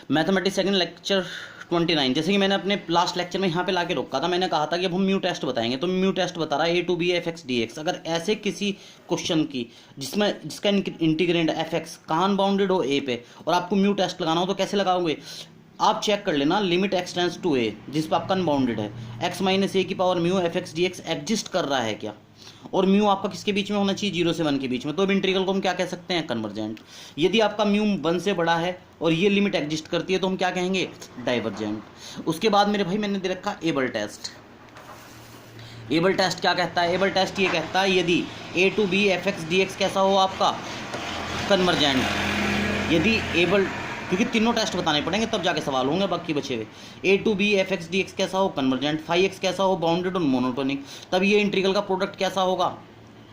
Mathematics second lecture 29। जैसे कि मैंने अपने लास्ट लेक्चर में यहाँ पे लाके रोका था, मैंने कहा था कि अब हम म्यू टेस्ट बताएंगे। तो म्यू टेस्ट बता रहा है a to b f x d x. अगर ऐसे किसी क्वेश्चन की जिसका इंटीग्रेंड एफ एक्स कहाँ बाउंडेड हो ए पे, और आपको म्यू टेस्ट लगाना हो तो कैसे लगाओगे, आप चेक कर लेना लिमिट एक्स टेंस टू ए, जिस पर आपका अनबाउंडेड है, एक्स माइनस ए की power mu f x d x exist कर रहा है क्या, और म्यू आपका किसके बीच में होना चाहिए, 0 से 1 के बीच में। तो अब इंटीग्रल को हम क्या कह सकते हैं, कन्वर्जेंट। यदि आपका म्यू 1 से बड़ा है और ये लिमिट एग्जिस्ट करती है तो हम क्या कहेंगे, डाइवर्जेंट। उसके बाद मेरे भाई मैंने दे रखा एबल टेस्ट। एबल टेस्ट क्या कहता है, एबल टेस्ट ये कहता है यदि a to b f x d x कैसा हो आपका, कन्वर्जेंट। यदि एबल, क्योंकि तीनों टेस्ट बताने पड़ेंगे तब जाके सवाल होंगे बाकी बचे हुए। A to b f x d x कैसा हो, कन्वर्जेंट। फाई एक्स कैसा हो, बाउंडेड और मोनोटोनिक। तब ये इंटीग्रल का प्रोडक्ट कैसा होगा,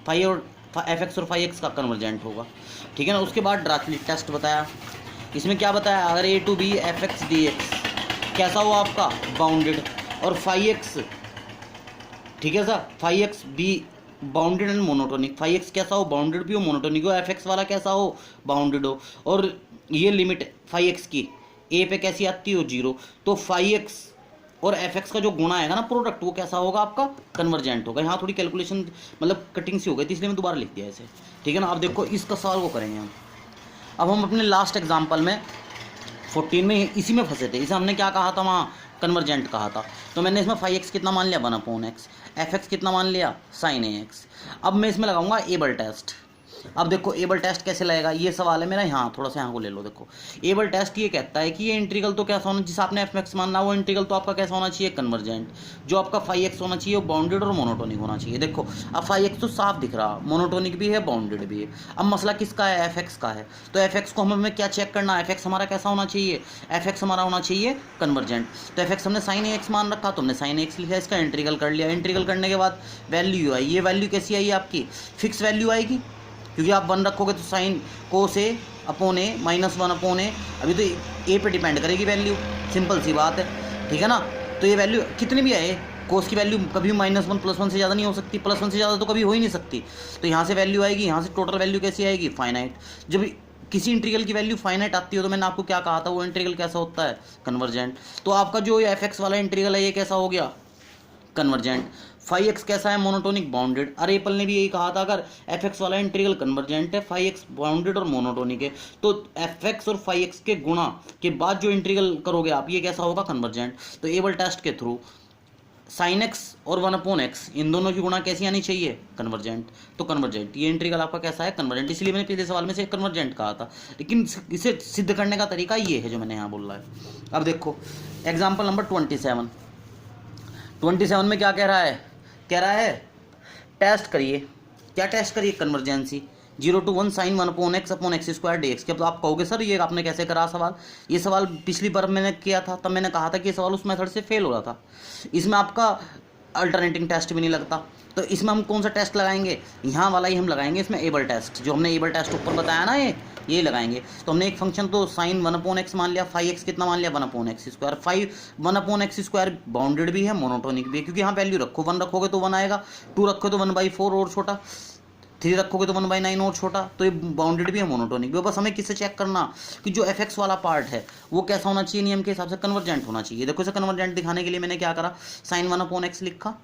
फाई और एफ एक्स और फाई एक्स का कन्वर्जेंट होगा, ठीक है ना। उसके बाद ड्राचलिट टेस्ट बताया। इसमें क्या बताया, अगर a to b f x d x कैसा हो आपका, बाउंडेड, और फाई एक्स, ठीक है sir, phi x be bounded and monotonic. Phi x कैसा हो, बाउंडेड भी हो, मोनोटोनिक हो। एफ एक्स वाला कैसा हो, बाउंडेड हो, और ये लिमिट फाई एक्स की ए पे कैसी आती हो, 0। तो फाई एक्स और एफ एक्स का जो गुणा आएगा ना प्रोडक्ट, वो कैसा होगा आपका, कन्वर्जेंट होगा। यहाँ थोड़ी कैलकुलेशन मतलब कटिंग सी हो गई थी, इसलिए मैं दोबारा लिख दिया ऐसे, ठीक है ना। अब देखो इसका सवाल वो करेंगे हम। अब हम अपने लास्ट एग्जाम्पल में 14 में इसी में फंसे थे। इसे हमने क्या कहा था, वहाँ कन्वर्जेंट कहा था। तो मैंने इसमें फाई एक्स कितना मान लिया, 1/x, एफ एक्स कितना मान लिया, साइन ए एक्स। अब मैं इसमें लगाऊंगा एबल टेस्ट। अब देखो एबल टेस्ट कैसे लगेगा, ये सवाल है मेरा। यहाँ थोड़ा सा यहाँ को ले लो। देखो एबल टेस्ट ये कहता है कि ये इंटीग्रल तो कैसा होना, जिस आपने एफ एक्स मानना वो इंटीग्रल तो आपका कैसा होना चाहिए, कन्वर्जेंट। जो आपका फाई एक्स होना चाहिए वो बाउंडेड और मोनोटोनिक होना चाहिए। देखो अब फाई एक्स तो साफ दिख रहा, मोनोटोनिक भी है, बाउंडेड भी है। अब मसला किसका है, एफ एक्स का है। तो एफ एक्स को हमें क्या चेक करना, एफ एक्स हमारा कैसा होना चाहिए, एफ एक्स हमारा होना चाहिए कन्वर्जेंट। तो एफ एक्स हमने साइन ए एक्स मान रखा, तो हमने साइन ए एक्स लिखा, इसका इंटीग्रल कर लिया। इंटीग्रल करने के बाद वैल्यू आई, ये वैल्यू कैसी आई आपकी, फिक्स वैल्यू आएगी, क्योंकि आप 1 रखोगे तो साइन कोस ए अपॉन ए -1 अपॉन ए, अभी तो ए पे डिपेंड करेगी वैल्यू, सिंपल सी बात है, ठीक है ना। तो ये वैल्यू कितनी भी आए, कोस की वैल्यू कभी -1 +1 से ज़्यादा नहीं हो सकती, +1 से ज़्यादा तो कभी हो ही नहीं सकती। तो यहाँ से वैल्यू आएगी, यहाँ से टोटल वैल्यू कैसी आएगी, फाइनाइट। जब किसी इंटीग्रल की वैल्यू फाइनाइट आती हो तो मैंने आपको क्या कहा था, वो इंटीग्रल कैसा होता है, कन्वर्जेंट। तो आपका जो एफ एक्स वाला इंटीग्रल है ये कैसा हो गया, कन्वर्जेंट। फाई एक्स कैसा है, मोनोटोनिक, बाउंडेड। अरे एप्पल ने भी यही कहा था, अगर एफ एक्स वाला इंटीग्रल कन्वर्जेंट है, फाई एक्स बाउंडेड और मोनोटोनिक है, तो एफ एक्स और फाई एक्स के गुणा के बाद जो इंटीग्रल करोगे आप, ये कैसा होगा, कन्वर्जेंट। तो एबल टेस्ट के थ्रू साइन एक्स और 1/x इन दोनों की गुणा कैसी आनी चाहिए, कन्वर्जेंट। तो कन्वर्जेंट, ये इंटीग्रल आपका कैसा है, कन्वर्जेंट। इसलिए मैंने पिछले सवाल में से कन्वर्जेंट कहा था, लेकिन इसे सिद्ध करने का तरीका ये है जो मैंने यहाँ बोला है। अब देखो एग्जाम्पल नंबर 27 में क्या कह रहा है, कह रहा है टेस्ट करिए। क्या टेस्ट करिए, कन्वर्जेंसी। 0 to 1 sin 1/x upon x square dx। क्या आप कहोगे सर ये आपने कैसे करा सवाल, ये सवाल पिछली बार मैंने किया था, तब मैंने कहा था कि ये सवाल उस मेथड से फेल हो रहा था। इसमें आपका अल्टरनेटिंग टेस्ट भी नहीं लगता, तो इसमें हम कौन सा टेस्ट लगाएंगे, यहाँ वाला ही हम लगाएंगे इसमें, एबल टेस्ट। जो हमने एबल टेस्ट ऊपर बताया ना, ये लगाएंगे। तो हमने एक फंक्शन तो साइन 1/x मान लिया, फाई एक्स कितना मान लिया, 1/x square. 1/x square bounded भी है, मोनोटोनिक भी है, क्योंकि यहाँ वैल्यू रखो, 1 रखोगे तो 1 आएगा, 2 रखोगे तो 1/4 और छोटा, 3 रखोगे तो 1/9 और छोटा। तो ये बाउंडेड भी है, मोनोटोनिक भी है। बस हमें किससे चेक करना कि जो एफ एक्स वाला पार्ट है वो कैसा होना चाहिए, नियम के हिसाब से कन्वर्जेंट होना चाहिए। देखो इसे कन्वर्जेंट दिखाने के लिए मैंने क्या करा, साइन 1/x लिखा,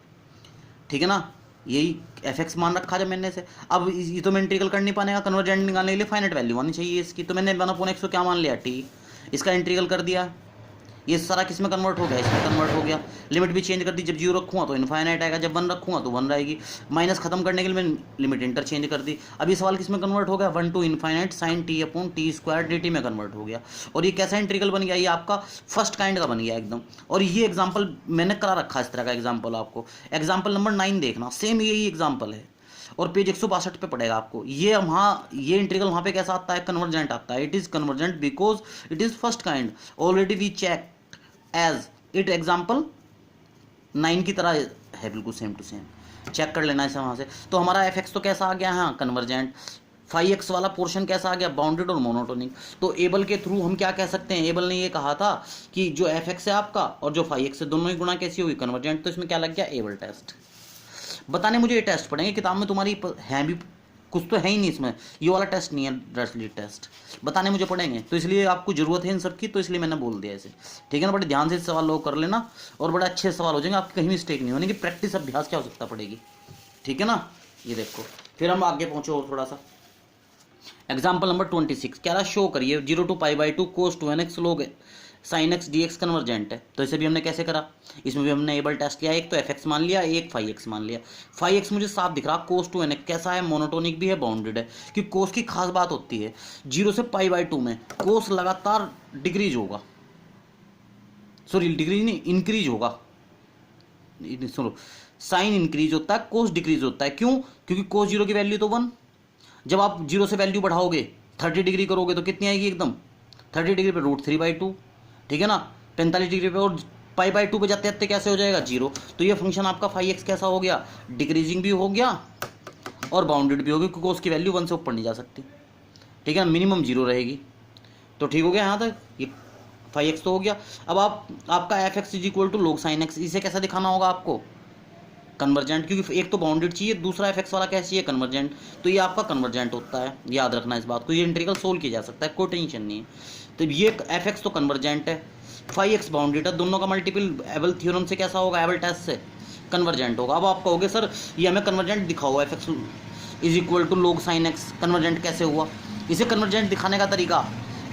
ठीक है ना, यही एफ एक्स मान रखा जब मैंने से। अब ये तो मैं इंटीग्रल कर नहीं पाएगा, कन्वर्जेंट निकालने के लिए फाइनाइट वैल्यू आनी चाहिए इसकी। तो मैंने 1/x को क्या मान लिया, टी, इसका इंटीग्रल कर दिया। ये सारा किस में कन्वर्ट हो गया, इसमें कन्वर्ट हो गया। लिमिट भी चेंज कर दी, जब 0 रखूँगा तो इनफाइनाइट आएगा, जब 1 रखूँगा तो 1 रहेगी। माइनस खत्म करने के लिए मैंने लिमिट इंटरचेंज कर दी। अब ये सवाल किस में कन्वर्ट हो गया, 1 to infinite sine t upon t square dt में कन्वर्ट हो गया। और ये कैसा इंटीग्रल बन गया, ये आपका फर्स्ट काइंड का बन गया एकदम। और ये एग्जाम्पल मैंने करा रखा इस तरह का एग्जाम्पल, आपको एग्जाम्पल नंबर 9 देखना, सेम यही एग्जाम्पल है और पेज 162 पे पड़ेगा आपको। ये वहाँ ये इंटीग्रल वहाँ पे कैसा आता है, कन्वर्जेंट आता है। It is convergent because it is first kind, already we check as it. Example 9 की तरह है, बिल्कुल सेम टू सेम, चेक कर लेना इसे वहाँ से। तो हमारा एफ एक्स तो कैसा आ गया, हाँ कन्वर्जेंट। फाई एक्स वाला पोर्शन कैसा आ गया, बाउंडेड और मोनोटोनिक। तो एबल के थ्रू हम क्या कह सकते हैं, एबल ने ये कहा था कि जो एफ एक्स है आपका और जो फाई एक्स है दोनों ही गुणा कैसी होगी, कन्वर्जेंट। तो इसमें क्या लग गया, एबल टेस्ट। बताने मुझे ये टेस्ट पढ़ेंगे, किताब में तुम्हारी हैं भी कुछ तो है ही नहीं इसमें, ये वाला टेस्ट नहीं है डायरेक्टली टेस्ट, बताने मुझे पड़ेंगे, तो इसलिए आपको ज़रूरत है इन सब की, तो इसलिए मैंने बोल दिया इसे, ठीक है ना। बड़े ध्यान से सवाल लोग कर लेना और बड़े अच्छे सवाल हो जाएंगे, आपकी कहीं मिस्टेक नहीं होने की, प्रैक्टिस अभ्यास क्या हो सकता पड़ेगी, ठीक है ना। ये देखो फिर हम आगे पहुँचो और थोड़ा सा। एग्जाम्पल नंबर 26 कह रहा शो करिए 0 to π/2 cos 2nx log sin x dx convergent है। तो इसे भी हमने कैसे करा, इसमें भी हमने एबल टेस्ट लिया, एक तो एफ एक्स मान लिया, एक फाई एक्स मान लिया। फाई एक्स मुझे साफ दिख रहा, कोस 2nx कैसा है, मोनोटोनिक भी है, बाउंडेड है। कि कोस की खास बात होती है 0 से π/2 में कोस लगातार डिक्रीज होगा, सॉरी डिक्रीज नहीं इंक्रीज होगा, सुनो, साइन इंक्रीज होता है, कोस डिक्रीज होता है। क्यों, क्योंकि कोस 0 की वैल्यू तो 1, जब आप 0 से वैल्यू बढ़ाओगे 30 डिग्री करोगे तो कितनी आएगी एकदम 30 डिग्री पे √3/2, ठीक है ना। 45 डिग्री पे और π/2 पे जाते जाते कैसे हो जाएगा 0। तो ये फंक्शन आपका फाई एक्स कैसा हो गया, डिक्रीजिंग भी हो गया और बाउंडेड भी हो गया, क्योंकि उसकी वैल्यू 1 से ऊपर नहीं जा सकती, ठीक है ना, मिनिमम 0 रहेगी। तो ठीक हो गया यहाँ तक, ये फाई एक्स तो हो गया। अब आपका F x = log sin x, इसे कैसा दिखाना होगा आपको, कन्वर्जेंट, क्योंकि एक तो बाउंडेड चाहिए, दूसरा एफ एक्स वाला कैसे चाहिए, कन्वर्जेंट। तो ये आपका कन्वर्जेंट होता है, याद रखना इस बात को, ये इंटीग्रल सोल्व किया जा सकता है, कोई टेंशन नहीं है। तो ये एफ एक्स तो कन्वर्जेंट है, फाई एक्स बाउंडेड है, दोनों का मल्टीपल एबल थ्योरम से कैसा होगा, एबल टेस्ट से कन्वर्जेंट होगा। अब आप कहोगे सर ये हमें कन्वर्जेंट दिखाओ, F x = log sin x convergent कैसे हुआ। इसे कन्वर्जेंट दिखाने का तरीका,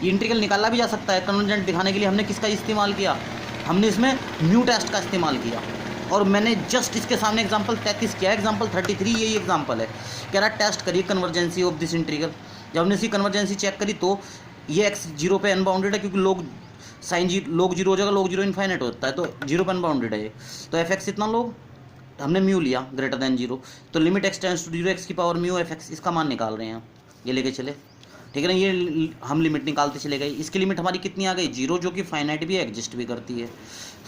ये इंटीग्रल निकाला भी जा सकता है। कन्वर्जेंट दिखाने के लिए हमने किसका इस्तेमाल किया, हमने इसमें म्यू टेस्ट का इस्तेमाल किया। और मैंने जस्ट इसके सामने एग्जाम्पल 33 किया, एग्जाम्पल 33 यही एग्जाम्पल है। कह रहा टेस्ट करिए कन्वर्जेंसी ऑफ दिस इंटीग्रल। जब हमने इसकी कन्वर्जेंसी चेक करी तो ये x 0 पे अनबाउंडेड है, क्योंकि log log 0 हो जाएगा, log 0 इनफाइनाइट होता है, तो 0 पे अनबाउंडेड है ये। तो एफ एक्स इतना लोग, हमने म्यू लिया > 0, तो limit x tends to 0 x की पावर म्यू एफ एक्स, इसका मान निकाल रहे हैं, ये लेके चले, ठीक है ना। ये हम लिमिट निकालते चले गए, इसकी लिमिट हमारी कितनी आ गई 0, जो कि फाइनाइट भी है, एग्जिस्ट भी करती है।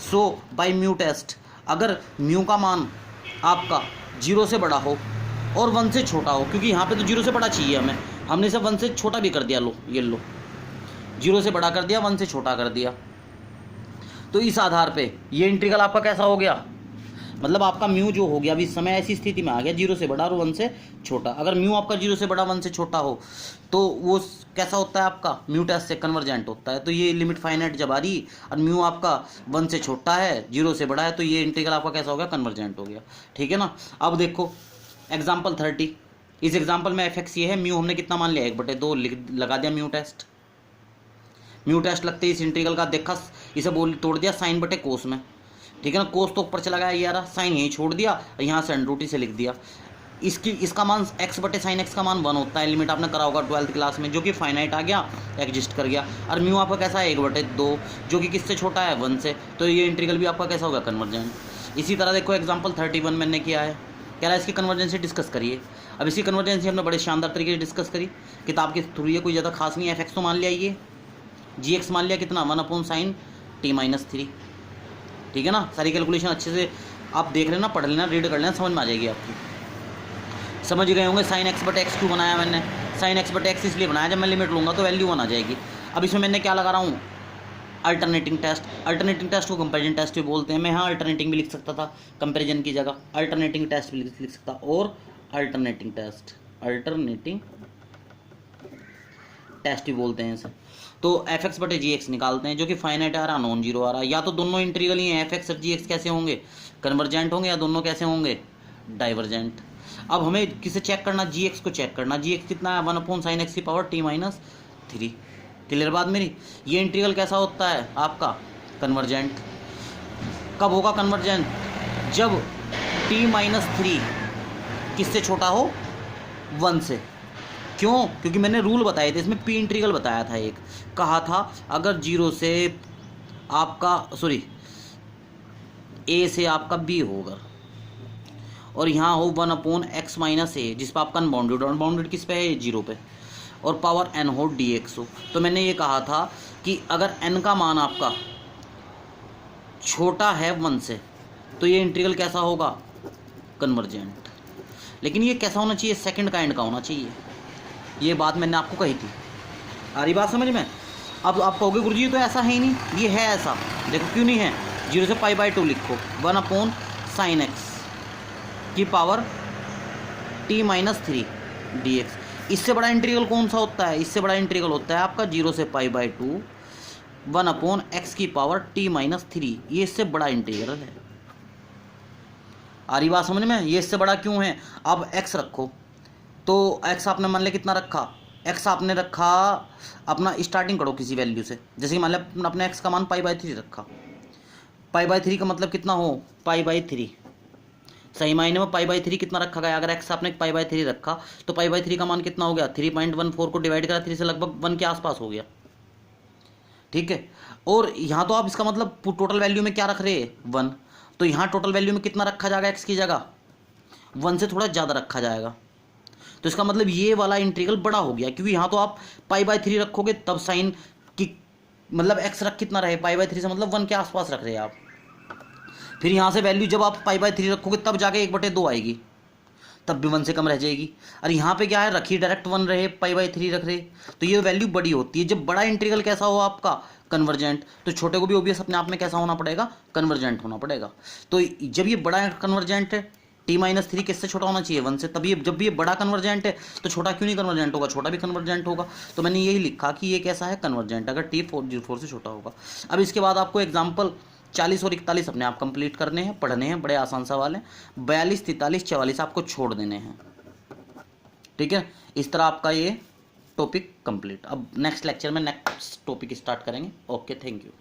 सो बाय म्यू टेस्ट, अगर म्यू का मान आपका 0 से बड़ा हो और 1 से छोटा हो, क्योंकि यहाँ पे तो 0 से बड़ा चाहिए हमें, हमने इसे 1 से छोटा भी कर दिया, लो ये लो 0 से बड़ा कर दिया, 1 से छोटा कर दिया। तो इस आधार पे ये इंटीग्रल आपका कैसा हो गया, मतलब आपका म्यू जो हो गया अभी इस समय ऐसी स्थिति में आ गया 0 से बड़ा और 1 से छोटा। अगर म्यू आपका 0 से बड़ा 1 से छोटा हो तो वो कैसा होता है, आपका म्यू टेस्ट से कन्वर्जेंट होता है। तो ये लिमिट फाइनाइट जब आ रही और म्यू आपका 1 से छोटा है, 0 से बड़ा है, तो ये इंटीग्रल आपका कैसा हो गया, कन्वर्जेंट हो गया, ठीक है ना। अब देखो एग्जाम्पल 30, इस एग्जाम्पल में एफ एक्स ये है, म्यू हमने कितना मान लिया 1/2 लगा दिया म्यू टेस्ट। म्यू टेस्ट लगते ही इस इंटीग्रल का देखा, इसे तोड़ दिया साइन बटे कोस में, ठीक है ना। कोस तो ऊपर चला गया यार, साइन यहीं छोड़ दिया, यहाँ से √2 से लिख दिया। इसका मान x बटे साइन x का मान 1 होता है, लिमिट आपने करा होगा 12th क्लास में, जो कि फाइनाइट आ गया, एग्जिस्ट कर गया। और म्यू आपका कैसा है 1/2, जो कि किससे छोटा है 1 से, तो ये इंटीग्रल भी आपका कैसा होगा, कन्वर्जेंट। इसी तरह देखो एग्जाम्पल 31 मैंने किया है, कह रहा है इसकी कन्वर्जेंसी डिस्कस करिए। अब इसकी कन्वर्जेंसी हमने बड़े शानदार तरीके से डिस्कस करी, किताब के थ्रू, ये कोई ज़्यादा खास नहीं है। एफ एक्स तो मान लिया, ये जी एक्स मान लिया, कितना 1/sin t-3, ठीक है ना। सारी कैलकुलेशन अच्छे से आप देख लेना, पढ़ लेना, रीड कर लेना, समझ में आ जाएगी आपकी। समझ गए होंगे साइन x बटे x क्यों बनाया मैंने, साइन x बटे x इसलिए बनाया, जब मैं लिमिट लूँगा तो वैल्यू 1 आ जाएगी। अब इसमें मैंने क्या लगा रहा हूँ, अल्टरनेटिंग टेस्ट। अल्टरनेटिंग टेस्ट को कंपेरिजन टेस्ट भी बोलते हैं। मैं यहाँ अल्टरनेटिंग भी लिख सकता था, कंपेरिजन की जगह अल्टरनेटिंग टेस्ट भी लिख सकता, और अल्टरनेटिंग टेस्ट भी बोलते हैं इसे। तो एफ एक्स बटे जी एक्स निकालते हैं, जो कि फाइनाइट आ रहा, नॉन जीरो आ रहा। या तो दोनों इंटीग्रल ही हैं, एफ एक्स और जी एक्स कैसे होंगे, कन्वर्जेंट होंगे, या दोनों कैसे होंगे, डाइवर्जेंट। अब हमें किसे चेक करना, जी एक्स को चेक करना। जी एक्स कितना है 1/sin x की पावर t-3। क्लियर बात मेरी। ये इंटीग्रल कैसा होता है आपका, कन्वर्जेंट। कब होगा कन्वर्जेंट, जब t-3 किससे छोटा हो, 1 से। क्यों, क्योंकि मैंने रूल बताए थे, इसमें पी इंटीग्रल बताया था, एक कहा था अगर 0 से आपका a से आपका b होगा और यहाँ हो 1/x - a, जिस पर आपका अनबाउंडेड किस पे है, 0 पे, और पावर n हो dx हो। तो मैंने ये कहा था कि अगर n का मान आपका छोटा है 1 से, तो ये इंटीग्रल कैसा होगा, कन्वर्जेंट। लेकिन ये कैसा होना चाहिए, सेकंड काइंड का होना चाहिए। ये बात मैंने आपको कही थी, आ रही बात समझ में। अब आप कहोगे गुरुजी तो ऐसा है ही नहीं, ये है ऐसा। देखो क्यों नहीं है, 0 से π/2 लिखो, 1/sin x की पावर t-3 डी एक्स। इससे बड़ा इंटीग्रल कौन सा होता है? इससे बड़ा इंटीग्रल होता है आपका 0 से π/2 1/x की पावर t-3। ये इससे बड़ा इंटीग्रल है। आ रही बात समझ में? ये इससे बड़ा क्यों है? अब x रखो, तो x आपने मान लिया कितना रखा? x आपने रखा अपना, स्टार्टिंग करो किसी वैल्यू से, जैसे कि मान लिया अपने x का मान π/3 रखा। π/3 का मतलब कितना हो? π/3। सही मायने में π/3 कितना रखा गया? अगर x आपने π/3 रखा तो π/3 का मान कितना हो गया? 3.14 को डिवाइड करा 3 से लगभग 1 के आसपास हो गया। ठीक है। और यहाँ तो आप इसका मतलब टोटल वैल्यू में क्या रख रहे हैं? 1। तो यहाँ टोटल वैल्यू में कितना रखा जाएगा x की जगह? 1 से थोड़ा ज़्यादा रखा जाएगा। तो इसका मतलब ये वाला इंटीग्रल बड़ा हो गया, क्योंकि यहाँ तो आप π/3 रखोगे तब साइन की मतलब x रख कितना रहे? π/3 से मतलब 1 के आसपास रख रहे हैं आप। फिर यहाँ से वैल्यू जब आप π/3 रखोगे तब जाके 1/2 आएगी, तब भी 1 से कम रह जाएगी। और यहाँ पे क्या है? रखी डायरेक्ट 1 रहे, π/3 रख रहे, तो ये वैल्यू बड़ी होती है। जब बड़ा इंटीग्रल कैसा हो आपका? कन्वर्जेंट। तो छोटे को भी ओबियस अपने आप में कैसा होना पड़ेगा? कन्वर्जेंट होना पड़ेगा। तो जब ये बड़ा कन्वर्जेंट है, t-3 किससे छोटा होना चाहिए? 1 से। तब ये जब भी ये बड़ा कन्वर्जेंट है तो छोटा क्यों नहीं कन्वर्जेंट होगा? छोटा भी कन्वर्जेंट होगा। तो मैंने यही लिखा कि ये कैसा है? कन्वर्जेंट, अगर t4 से छोटा होगा। अब इसके बाद आपको एग्जाम्पल 40 और 41 अपने आप कंप्लीट करने हैं, पढ़ने हैं, बड़े आसान सवाल हैं। 42, 43, 44 आपको छोड़ देने हैं। ठीक है, इस तरह आपका ये टॉपिक कंप्लीट। अब नेक्स्ट लेक्चर में नेक्स्ट टॉपिक स्टार्ट करेंगे। Okay, thank you.